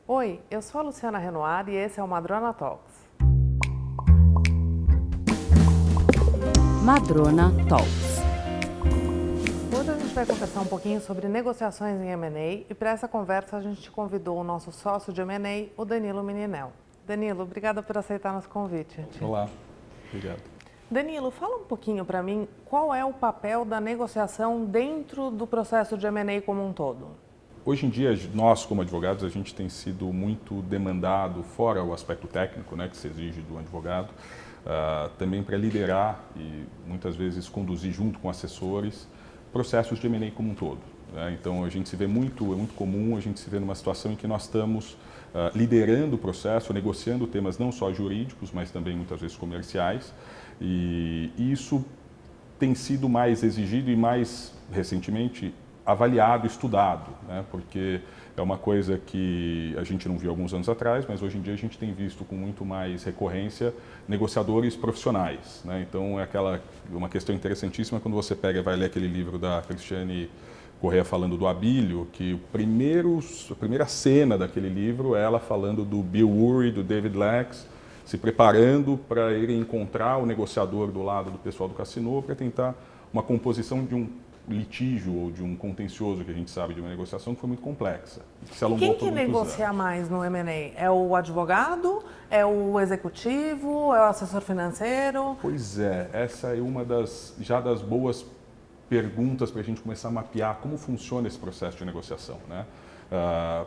Oi, eu sou a Luciana Renoir e esse é o Madrona Talks. Madrona Talks. Hoje a gente vai conversar um pouquinho sobre negociações em M&A e para essa conversa a gente convidou o nosso sócio de M&A, o Danilo Meninel. Danilo, obrigada por aceitar nosso convite. Olá, obrigado. Danilo, fala um pouquinho para mim qual é o papel da negociação dentro do processo de M&A como um todo. Hoje em dia, nós como advogados, a gente tem sido muito demandado, fora o aspecto técnico, né, que se exige do advogado, também para liderar e muitas vezes conduzir junto com assessores processos de M&A como um todo. Então a gente se vê é muito comum a gente se vê numa situação em que nós estamos liderando o processo, negociando temas não só jurídicos, mas também muitas vezes comerciais, e isso tem sido mais exigido e mais recentemente avaliado, estudado, né? Porque é uma coisa que a gente não viu alguns anos atrás, mas hoje em dia a gente tem visto com muito mais recorrência negociadores profissionais, né? Então é uma questão interessantíssima quando você pega e vai ler aquele livro da Cristiane Correia falando do Abílio, que a primeira cena daquele livro é ela falando do Bill Urey, do David Lax, se preparando para irem encontrar o negociador do lado do pessoal do cassino para tentar uma composição de um litígio ou de um contencioso que a gente sabe de uma negociação que foi muito complexa. Que se alongou Quem que negocia anos. mais no M&A? É o advogado? É o executivo? É o assessor financeiro? Pois é, essa é uma das boas perguntas para a gente começar a mapear como funciona esse processo de negociação, né?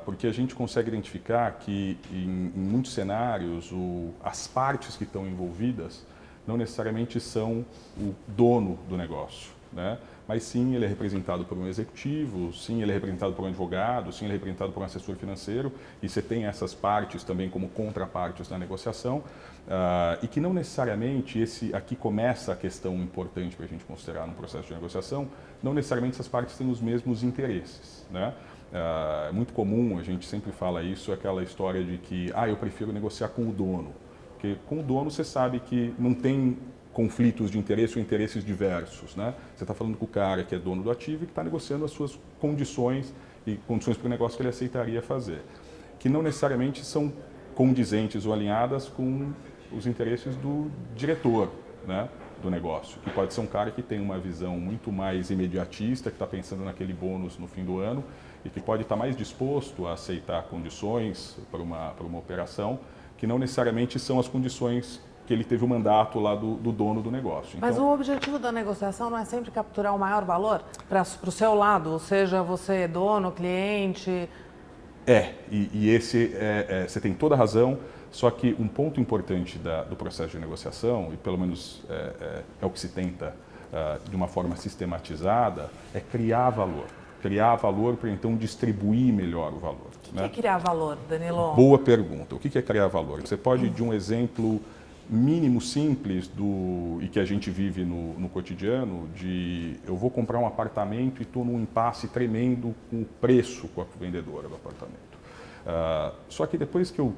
Porque a gente consegue identificar que em muitos cenários as partes que estão envolvidas não necessariamente são o dono do negócio, né? Mas sim, ele é representado por um executivo, sim, ele é representado por um advogado, sim, ele é representado por um assessor financeiro, e você tem essas partes também como contrapartes na negociação, e que não necessariamente, aqui começa a questão importante para a gente considerar no processo de negociação, não necessariamente essas partes têm os mesmos interesses, né? É muito comum, a gente sempre fala isso, aquela história de que, eu prefiro negociar com o dono, porque com o dono você sabe que não tem conflitos de interesse ou interesses diversos, né? Você está falando com o cara que é dono do ativo e que está negociando as suas condições e condições para o negócio que ele aceitaria fazer, que não necessariamente são condizentes ou alinhadas com os interesses do diretor, né, do negócio, que pode ser um cara que tem uma visão muito mais imediatista, que está pensando naquele bônus no fim do ano e que pode estar mais disposto a aceitar condições para uma operação que não necessariamente são as condições que ele teve o mandato lá do dono do negócio. Mas o objetivo da negociação não é sempre capturar o maior valor para o seu lado, ou seja, você dono, cliente? Você tem toda a razão, só que um ponto importante do processo de negociação, e pelo menos é o que se tenta de uma forma sistematizada, é criar valor. Criar valor para então distribuir melhor o valor. O que é criar valor, Danilo? Boa pergunta. O que é criar valor? Você pode, de um exemplo mínimo, simples, e que a gente vive no cotidiano, de eu vou comprar um apartamento e estou num impasse tremendo com o preço com a vendedora do apartamento. Só que depois que eu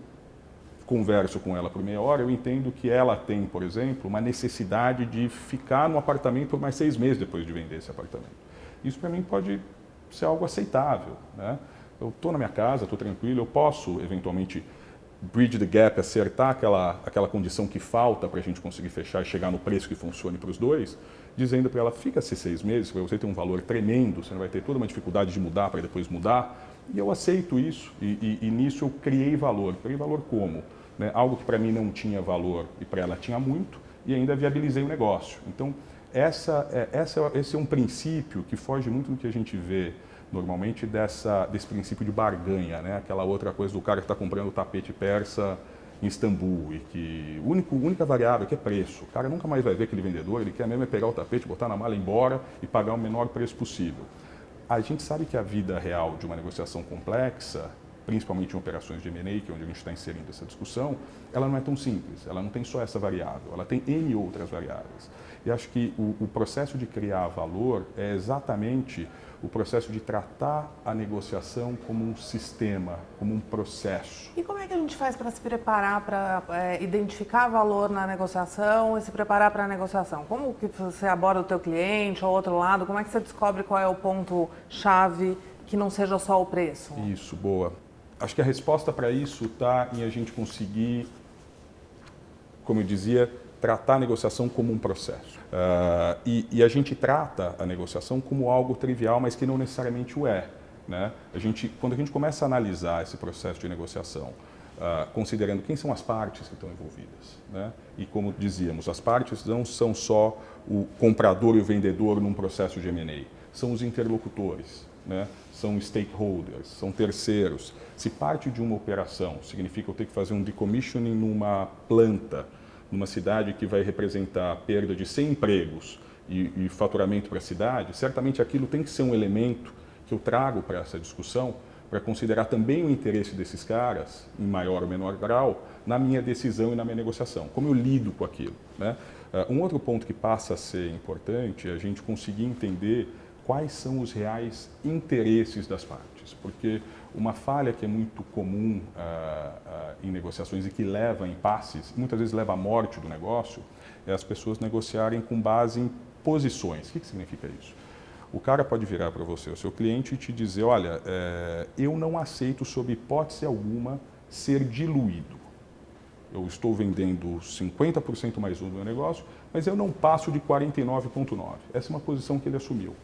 converso com ela por meia hora, eu entendo que ela tem, por exemplo, uma necessidade de ficar no apartamento por mais 6 meses depois de vender esse apartamento. Isso para mim pode ser algo aceitável, né? Eu estou na minha casa, estou tranquilo, eu posso eventualmente bridge the gap, acertar aquela condição que falta para a gente conseguir fechar e chegar no preço que funcione para os dois, dizendo para ela, fica-se 6 meses, para você ter um valor tremendo, você não vai ter toda uma dificuldade de mudar para depois mudar, e eu aceito isso, e nisso eu criei valor. Criei valor como? Né? Algo que para mim não tinha valor e para ela tinha muito, e ainda viabilizei o negócio. Então, esse é um princípio que foge muito do que a gente vê normalmente desse princípio de barganha, né? Aquela outra coisa do cara que está comprando tapete persa em Istambul e que a única variável que é preço. O cara nunca mais vai ver aquele vendedor, ele quer mesmo pegar o tapete, botar na mala e ir embora e pagar o menor preço possível. A gente sabe que a vida real de uma negociação complexa, principalmente em operações de M&A, que é onde a gente está inserindo essa discussão, ela não é tão simples, ela não tem só essa variável, ela tem N outras variáveis. E acho que o processo de criar valor é exatamente o processo de tratar a negociação como um sistema, como um processo. E como é que a gente faz para se preparar, para identificar valor na negociação e se preparar para a negociação? Como que você aborda o teu cliente ou outro lado? Como é que você descobre qual é o ponto-chave que não seja só o preço? Isso, boa. Acho que a resposta para isso está em a gente conseguir, como eu dizia, tratar a negociação como um processo. E a gente trata a negociação como algo trivial, mas que não necessariamente o é. Né? Quando a gente começa a analisar esse processo de negociação, considerando quem são as partes que estão envolvidas, né? E como dizíamos, as partes não são só o comprador e o vendedor num processo de M&A, são os interlocutores, né? São stakeholders, são terceiros. Se parte de uma operação significa eu ter que fazer um decommissioning numa planta, numa cidade que vai representar a perda de 100 empregos e faturamento para a cidade, certamente aquilo tem que ser um elemento que eu trago para essa discussão, para considerar também o interesse desses caras, em maior ou menor grau, na minha decisão e na minha negociação. Como eu lido com aquilo, né? Um outro ponto que passa a ser importante é a gente conseguir entender quais são os reais interesses das partes, porque uma falha que é muito comum em negociações e que leva a impasses, muitas vezes leva à morte do negócio, é as pessoas negociarem com base em posições. O que significa isso? O cara pode virar para você, o seu cliente, e te dizer, olha, eu não aceito sob hipótese alguma ser diluído. Eu estou vendendo 50% mais um do meu negócio, mas eu não passo de 49,9%. Essa é uma posição que ele assumiu.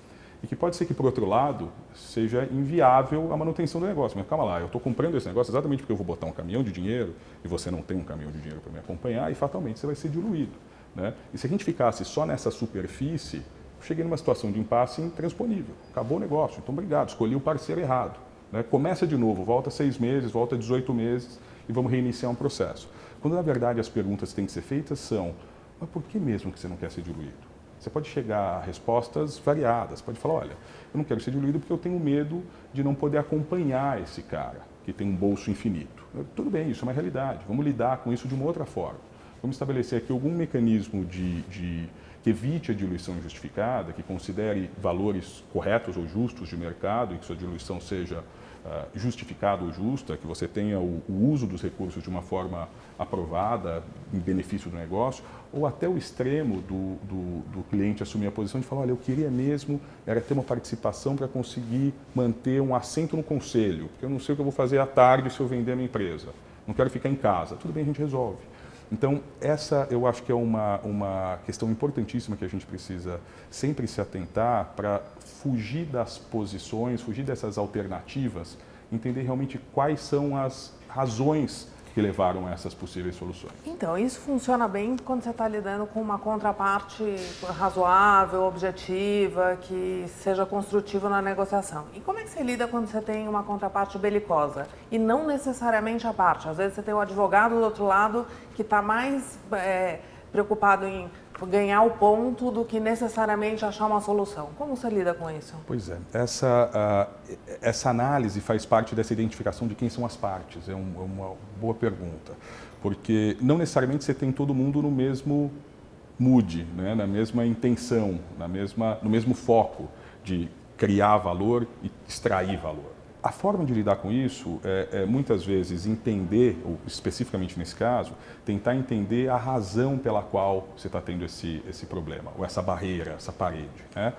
E que pode ser que, por outro lado, seja inviável a manutenção do negócio. Mas calma lá, eu estou comprando esse negócio exatamente porque eu vou botar um caminhão de dinheiro e você não tem um caminhão de dinheiro para me acompanhar e fatalmente você vai ser diluído. Né? E se a gente ficasse só nessa superfície, eu cheguei numa situação de impasse intransponível. Acabou o negócio, então obrigado, escolhi o parceiro errado. Né? Começa de novo, volta 6 meses, volta 18 meses e vamos reiniciar um processo. Quando, na verdade, as perguntas que têm que ser feitas são, mas por que mesmo que você não quer ser diluído? Você pode chegar a respostas variadas, pode falar, olha, eu não quero ser diluído porque eu tenho medo de não poder acompanhar esse cara que tem um bolso infinito. Tudo bem, isso é uma realidade, vamos lidar com isso de uma outra forma. Vamos estabelecer aqui algum mecanismo que evite a diluição injustificada, que considere valores corretos ou justos de mercado e que sua diluição seja justificada ou justa, que você tenha o uso dos recursos de uma forma aprovada em benefício do negócio, ou até o extremo do cliente assumir a posição de falar, olha, eu queria mesmo era ter uma participação para conseguir manter um assento no conselho, porque eu não sei o que eu vou fazer à tarde se eu vender a minha empresa, não quero ficar em casa. Tudo bem, a gente resolve. Então, essa eu acho que é uma questão importantíssima que a gente precisa sempre se atentar para fugir das posições, fugir dessas alternativas, entender realmente quais são as razões que levaram a essas possíveis soluções. Então, isso funciona bem quando você está lidando com uma contraparte razoável, objetiva, que seja construtiva na negociação. E como é que você lida quando você tem uma contraparte belicosa? E não necessariamente a parte. Às vezes você tem o advogado do outro lado que está mais preocupado em ganhar o ponto do que necessariamente achar uma solução. Como você lida com isso? Pois é, essa análise faz parte dessa identificação de quem são as partes. É uma boa pergunta, porque não necessariamente você tem todo mundo no mesmo mood, né? Na mesma intenção, no mesmo foco de criar valor e extrair valor. A forma de lidar com isso é muitas vezes entender, ou especificamente nesse caso, tentar entender a razão pela qual você está tendo esse problema, ou essa barreira, essa parede. Né?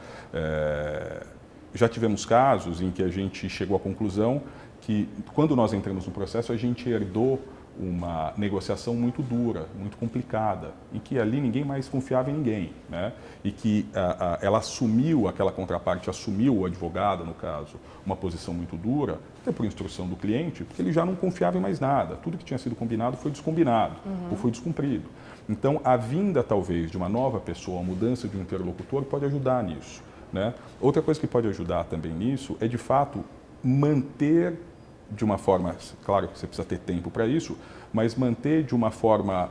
Já tivemos casos em que a gente chegou à conclusão que, quando nós entramos no processo, a gente herdou uma negociação muito dura, muito complicada, em que ali ninguém mais confiava em ninguém, né? E que ela assumiu, aquela contraparte assumiu, o advogado, no caso, uma posição muito dura, até por instrução do cliente, porque ele já não confiava em mais nada. Tudo que tinha sido combinado foi descombinado, ou foi descumprido. Então, a vinda, talvez, de uma nova pessoa, a mudança de um interlocutor, pode ajudar nisso, né? Outra coisa que pode ajudar também nisso é, de fato, manter de uma forma, claro que você precisa ter tempo para isso, mas manter de uma forma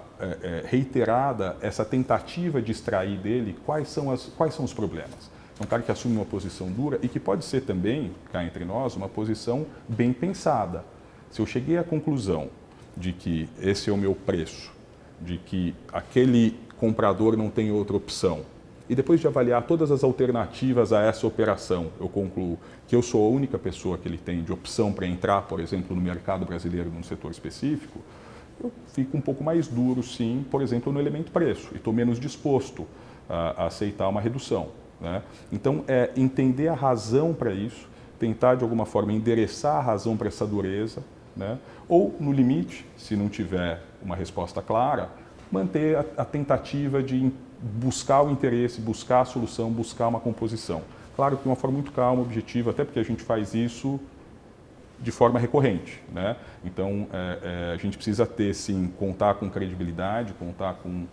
reiterada essa tentativa de extrair dele quais são os problemas. É um cara que assume uma posição dura e que pode ser também, cá entre nós, uma posição bem pensada. Se eu cheguei à conclusão de que esse é o meu preço, de que aquele comprador não tem outra opção, e depois de avaliar todas as alternativas a essa operação, eu concluo que eu sou a única pessoa que ele tem de opção para entrar, por exemplo, no mercado brasileiro num setor específico, eu fico um pouco mais duro, sim, por exemplo, no elemento preço, e estou menos disposto a aceitar uma redução. Né? Então, entender a razão para isso, tentar de alguma forma endereçar a razão para essa dureza, né? Ou, no limite, se não tiver uma resposta clara, manter a tentativa de buscar o interesse, buscar a solução, buscar uma composição. Claro que de uma forma muito calma, objetiva, até porque a gente faz isso de forma recorrente, né? Então, a gente precisa ter, sim, contar com credibilidade, contar com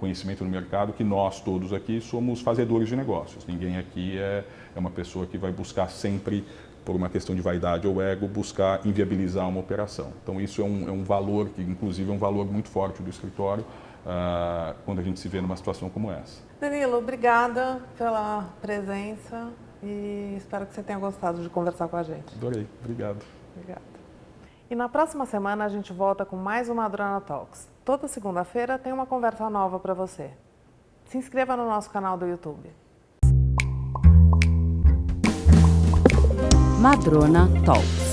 conhecimento no mercado, que nós todos aqui somos fazedores de negócios. Ninguém aqui é uma pessoa que vai buscar sempre, por uma questão de vaidade ou ego, buscar inviabilizar uma operação. Então, isso é um valor, que inclusive é um valor muito forte do escritório, quando a gente se vê numa situação como essa. Danilo, obrigada pela presença e espero que você tenha gostado de conversar com a gente. Adorei, obrigado. Obrigada. E na próxima semana a gente volta com mais uma Madrona Talks. Toda segunda-feira tem uma conversa nova para você. Se inscreva no nosso canal do YouTube. Madrona Talks.